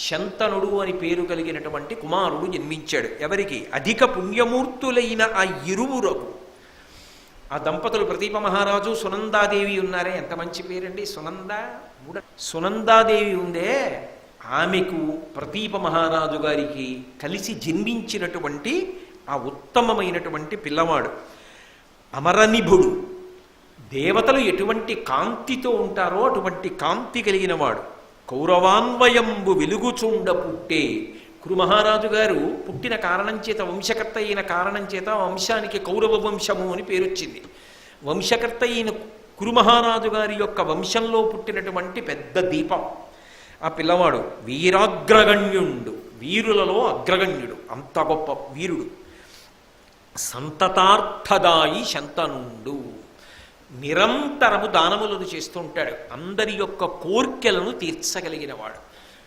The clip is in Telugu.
శంతనుడు అని పేరు కలిగినటువంటి కుమారుడు జన్మించాడు. ఎవరికి? అధిక పుణ్యమూర్తులైన ఆ ఇరువురకు. ఆ దంపతులు ప్రదీప మహారాజు సునందాదేవి ఉన్నారే, ఎంత మంచి పేరండి సునంద. సునందాదేవి ఉందే, ఆమెకు ప్రదీప మహారాజు గారికి కలిసి జన్మించినటువంటి ఆ ఉత్తమమైనటువంటి పిల్లవాడు అమరనిభుడు. దేవతలు ఎటువంటి కాంతితో ఉంటారో అటువంటి కాంతి కలిగిన వాడు. కౌరవాన్వయంబు వెలుగుచుండ పుట్టే. కురు మహారాజు గారు పుట్టిన కారణం చేత, వంశకర్త అయిన కారణం చేత వంశానికి కౌరవ వంశము అని పేరొచ్చింది. వంశకర్త అయిన కురు మహారాజు గారి యొక్క వంశంలో పుట్టినటువంటి పెద్ద దీపం ఆ పిల్లవాడు. వీరాగ్రగణ్యుండు, వీరులలో అగ్రగణ్యుడు, అంత గొప్ప వీరుడు. సంతతార్థదాయి శంతనుండు, నిరంతరము దానములను చేస్తుంటాడు. అందరి యొక్క కోర్కెలను తీర్చగలిగిన వాడు.